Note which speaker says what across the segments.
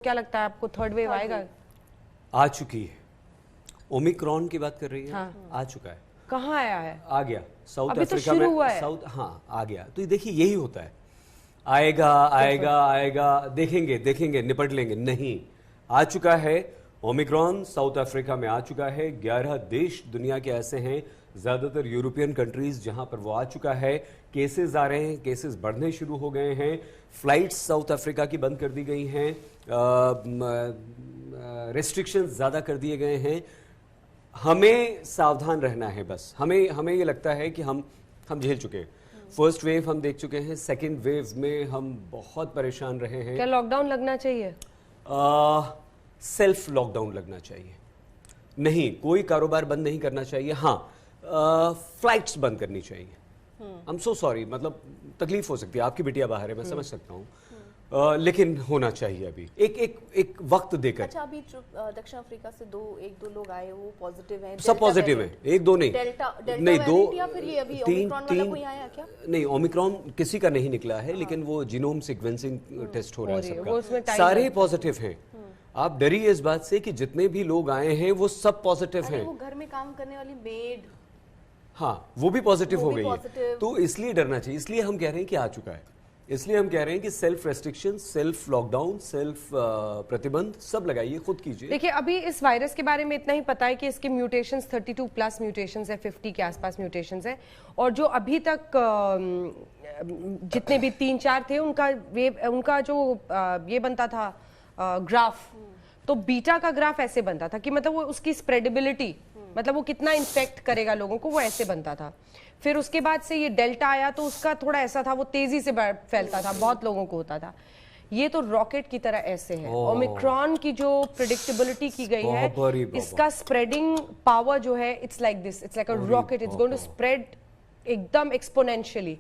Speaker 1: क्या लगता है आपको थर्ड वेव आएगा?
Speaker 2: आ चुकी है। ओमिक्रॉन की बात कर रही है।
Speaker 1: हाँ।
Speaker 2: आ चुका है।
Speaker 1: कहाँ आया है?
Speaker 2: आ गया साउथ
Speaker 1: अभी तो
Speaker 2: अफ्रीका
Speaker 1: शुरू
Speaker 2: में।
Speaker 1: हुआ है।
Speaker 2: साउथ, हाँ आ गया। तो देखिए यही होता है, आएगा आएगा आएगा, देखेंगे देखेंगे निपट लेंगे, नहीं, आ चुका है। ओमिक्रॉन साउथ अफ्रीका में आ चुका है। 11 देश दुनिया के ऐसे हैं, ज्यादातर यूरोपियन कंट्रीज, जहां पर वो आ चुका है। केसेस आ रहे हैं, केसेस बढ़ने शुरू हो गए हैं। फ्लाइट्स साउथ अफ्रीका की बंद कर दी गई हैं, रेस्ट्रिक्शंस ज्यादा कर दिए गए हैं। हमें सावधान रहना है बस। हमें ये लगता है कि हम झेल चुके हैं। फर्स्ट वेव हम देख चुके हैं, सेकेंड वेव में हम बहुत परेशान रहे हैं।
Speaker 1: क्या लॉकडाउन लगना चाहिए?
Speaker 2: सेल्फ लॉकडाउन लगना चाहिए। नहीं, कोई कारोबार बंद नहीं करना चाहिए। हाँ, फ्लाइट्स बंद करनी चाहिए। आई एम सो सॉरी, मतलब तकलीफ हो सकती है, आपकी बिटिया बाहर है, मैं समझ सकता हूँ, लेकिन होना चाहिए अभी एक वक्त देकर।
Speaker 3: अच्छा, अभी जो दक्षिण अफ्रीका से एक दो लोग आए, वो पॉजिटिव हैं?
Speaker 2: सब पॉजिटिव हैं, एक दो नहीं,
Speaker 3: डेल्टा
Speaker 2: नहीं दो,
Speaker 3: या फिर ये अभी ओमिक्रॉन वाला कोई आया क्या?
Speaker 2: नहीं, ओमिक्रॉन किसी का नहीं निकला है, लेकिन वो जीनोम सीक्वेंसिंग टेस्ट हो रहा है सबका,
Speaker 1: सारे
Speaker 2: सारे पॉजिटिव हैं। आप डरिए इस बात से कि जितने भी लोग आए हैं वो सब पॉजिटिव हैं।
Speaker 3: वो घर में काम करने वाली मेड,
Speaker 2: हाँ, वो भी पॉजिटिव हो गई है।
Speaker 3: positive।
Speaker 2: तो इसलिए डरना चाहिए, इसलिए हम कह रहे हैं कि आ चुका है। इसलिए हम कह रहे हैं कि self restriction, self lockdown, self प्रतिबंध सब लगाइए, खुद कीजिए।
Speaker 1: देखिए, अभी इस वायरस के बारे में इतना ही पता है कि इसके म्यूटेशंस 32 प्लस म्यूटेशंस है, 50 के आसपास म्यूटेशंस है। और जो अभी तक जितने भी 3-4 थे, उनका जो ये बनता था ग्राफ, तो बीटा का ग्राफ ऐसे बनता था कि मतलब वो उसकी स्प्रेडेबिलिटी, मतलब वो कितना इन्फेक्ट करेगा लोगों को, वो ऐसे बनता था। फिर उसके बाद से ये डेल्टा आया तो उसका थोड़ा ऐसा था, वो तेजी से फैलता था, बहुत लोगों को होता था। ये तो रॉकेट की तरह ऐसे है। ओमिक्रॉन की जो प्रिडिक्टेबिलिटी की गई है, इसका स्प्रेडिंग पावर जो है, it's like this, it's like a rocket, it's going to spread एकदम एक्सपोनेंशियली।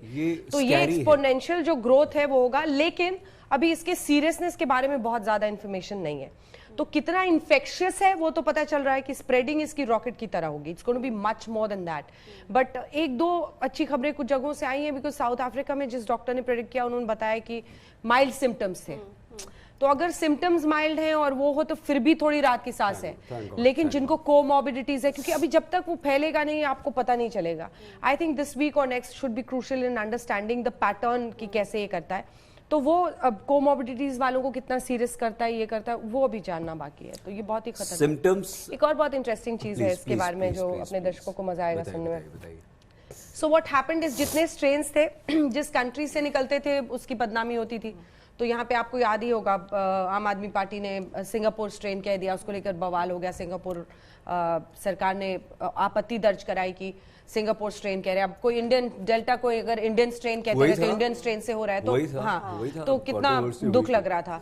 Speaker 1: तो ये एक्सपोनेंशियल जो ग्रोथ है वो होगा, लेकिन अभी इसके सीरियसनेस के बारे में बहुत ज्यादा इंफॉर्मेशन नहीं है। तो कितना इन्फेक्शियस है वो तो पता चल रहा है कि स्प्रेडिंग इसकी रॉकेट की तरह होगी। It's going to be much more than that. But एक दो अच्छी खबरें कुछ जगहों से आई हैं, बिकॉज साउथ अफ्रीका में जिस डॉक्टर ने प्रेडिक्ट किया, उन्होंने बताया कि माइल्ड सिम्टम्स थे। तो अगर सिम्टम्स माइल्ड हैं और वो हो तो फिर भी थोड़ी रात की सांस है। लेकिन जिनको कोमॉर्बिडिटीज है, क्योंकि अभी जब तक वो फैलेगा नहीं, आपको पता नहीं चलेगा। आई थिंक दिस वीक और next should be crucial in understanding the pattern की कैसे ये करता है। तो वो अब कोमॉर्बिडिटीज वालों को कितना सीरियस करता है, ये करता है, वो अभी जानना बाकी है। तो ये बहुत ही खतरनाक
Speaker 2: सिम्टम्स।
Speaker 1: एक और बहुत इंटरेस्टिंग चीज है इसके बारे में, जो अपने दर्शकों को मजा आएगा सुनने में। सो व्हाट हैपेंड इज, जितने स्ट्रेन्स थे जिस कंट्री से निकलते थे उसकी बदनामी होती थी। तो यहाँ पे आपको याद ही होगा, आम आदमी पार्टी ने सिंगापुर स्ट्रेन कह दिया, उसको लेकर बवाल हो गया। सिंगापुर सरकार ने आपत्ति दर्ज कराई कि सिंगापुर स्ट्रेन कह रहे हैं। अब कोई इंडियन डेल्टा को अगर इंडियन स्ट्रेन कहते हैं तो इंडियन स्ट्रेन से हो रहा है, तो हाँ, तो कितना दुख लग रहा था।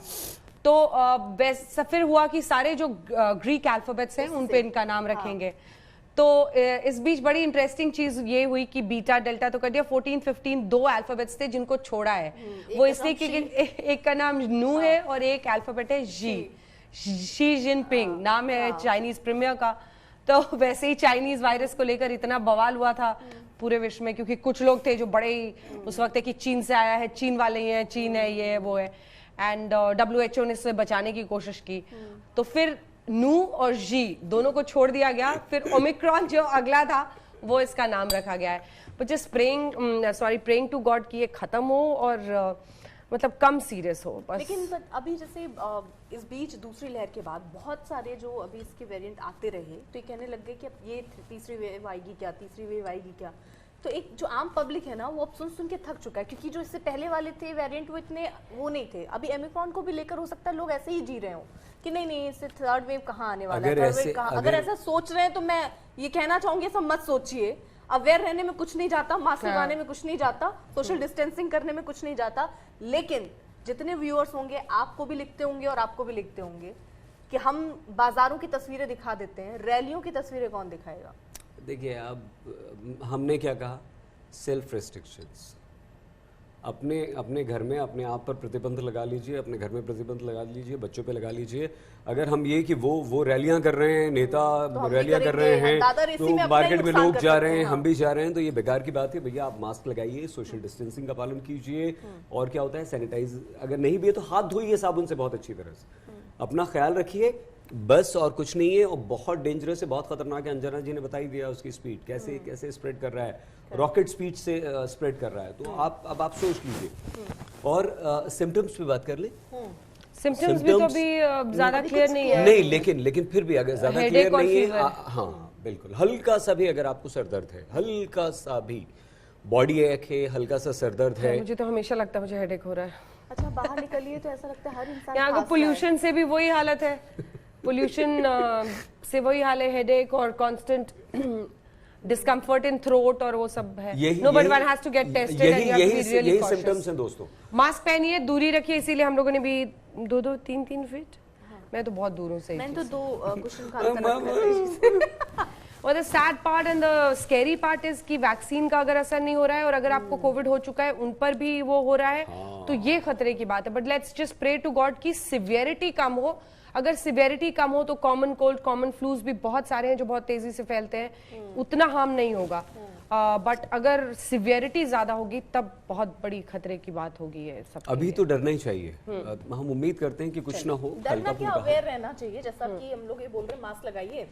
Speaker 1: तो फिर हुआ कि सारे जो ग्रीक अल्फाबेट्स हैं उन पे इनका नाम रखेंगे। तो इस बीच बड़ी इंटरेस्टिंग चीज ये हुई कि बीटा डेल्टा तो कर दिया, 14, 15 दो अल्फाबेट्स थे जिनको छोड़ा है। वो इसलिए कि एक का नाम नू है और एक अल्फाबेट है शी जिनपिंग नाम है चाइनीज प्रीमियर का। तो वैसे ही चाइनीज वायरस को लेकर इतना बवाल हुआ था पूरे विश्व में, क्योंकि कुछ लोग थे जो बड़े ही उस वक्त है कि चीन से आया है, चीन वाले ही हैं, चीन है, ये है, वो है। एंड WHO ने इससे बचाने की कोशिश की। तो फिर नू और जी दोनों को छोड़ दिया गया। फिर ओमिक्रॉन जो अगला था वो इसका नाम रखा गया है। But just praying to God कि ये खत्म हो और मतलब कम सीरियस हो बस।
Speaker 3: लेकिन अभी जैसे इस बीच दूसरी लहर के बाद बहुत सारे जो अभी इसके वेरिएंट आते रहे, तो ये कहने लग गए कि अब ये तीसरी वेव आएगी क्या, तीसरी वेव आएगी क्या। तो एक जो आम पब्लिक है ना, वो अब सुन के थक चुका है, क्योंकि जो इससे पहले वाले थे वेरिएंट वो इतने वो नहीं थे। अभी ओमिक्रॉन को भी लेकर हो सकता है लोग ऐसे ही जी रहे हो कि नहीं इससे थर्ड वेव कहाँ आने वाला है, थर्ड वेव कहाँ। अगर ऐसा सोच रहे हैं तो मैं ये कहना चाहूंगी, सब मत सोचिए। अवेयर रहने में कुछ नहीं जाता, मास्क लगाने में कुछ नहीं जाता, सोशल डिस्टेंसिंग करने में कुछ नहीं जाता। लेकिन जितने व्यूअर्स होंगे, आपको भी लिखते होंगे और आपको भी लिखते होंगे कि हम बाजारों की तस्वीरें दिखा देते हैं, रैलियों की तस्वीरें कौन दिखाएगा?
Speaker 2: देखिए, अब हमने क्या कहा, सेल्फ रेस्ट्रिक्शंस। अपने घर में अपने आप पर प्रतिबंध लगा लीजिए, अपने घर में प्रतिबंध लगा लीजिए, बच्चों पे लगा लीजिए। अगर हम ये कि वो रैलियां कर रहे हैं, नेता रैलियां कर रहे हैं, तो मार्केट में लोग जा रहे हैं, हम भी जा रहे हैं, तो ये बेकार की बात है। भैया आप मास्क लगाइए, सोशल डिस्टेंसिंग का पालन कीजिए, और क्या होता है सैनिटाइज, अगर नहीं भी है तो हाथ धोइए साबुन से बहुत अच्छी तरह से। अपना ख्याल रखिए बस, और कुछ नहीं है। और बहुत डेंजरस है, बहुत खतरनाक है। अंजना जी ने बता ही दिया उसकी स्पीड कैसे कैसे स्प्रेड कर रहा है, रॉकेट स्पीड से स्प्रेड कर रहा है। तो आप सोच लीजिए। और सिम्टम्स पे बात कर ले।
Speaker 1: सिम्टम्स भी तो अभी ज्यादा क्लियर नहीं है।
Speaker 2: नहीं, लेकिन फिर भी अगर ज्यादा
Speaker 1: Headache
Speaker 2: क्लियर
Speaker 1: और
Speaker 2: नहीं है,
Speaker 1: fever।
Speaker 2: हाँ बिल्कुल, हल्का सा भी अगर आपको सर दर्द है, हल्का सा भी बॉडी एक है, हल्का सा सर दर्द है,
Speaker 1: मुझे तो हमेशा लगता है मुझे हेडेक हो रहा है।
Speaker 3: अच्छा, बाहर निकलिए तो ऐसा लगता है हर इंसान
Speaker 1: यहाँ का
Speaker 3: खांस रहा है।
Speaker 1: पोल्यूशन से भी वही हालत है, पोल्यूशन से वही हाल है, हेडेक और कांस्टेंट डिस्कम्फर्ट इन थ्रोट और वो सब है। Nobody one has to get tested and you have to be really
Speaker 2: यही
Speaker 1: cautious।
Speaker 2: सिम्टम्स हैं दोस्तों।
Speaker 1: मास्क पहनिए, दूरी रखिए, इसीलिए हम लोगों ने भी 2-2, 3-3 फीट, मैं तो बहुत दूर हूँ सही।
Speaker 3: मैंने तो 2 कुशन खान कर रखा है।
Speaker 1: और the sad part and the scary part is कि वैक्सीन का अगर असर नहीं हो रहा है और अगर आपको कोविड हो चुका है उन पर भी वो हो रहा है, तो ये खतरे की बात है। But let's just pray to God कि सिवियरिटी कम हो। अगर सिवियरिटी कम हो तो कॉमन कोल्ड, कॉमन फ्लूज भी बहुत सारे हैं जो बहुत तेजी से फैलते हैं, उतना हार्म नहीं होगा। बट अगर सिवियरिटी ज्यादा होगी तब बहुत बड़ी खतरे की बात होगी ये सब।
Speaker 2: अभी तो डरना ही चाहिए। हम उम्मीद करते हैं कि कुछ ना हो,
Speaker 3: डरना
Speaker 2: हल्का
Speaker 3: क्या,
Speaker 2: फुल्का।
Speaker 3: अवेयर रहना चाहिए। जैसा कि हम लोग ये बोल रहे हैं मास्क लगाइए,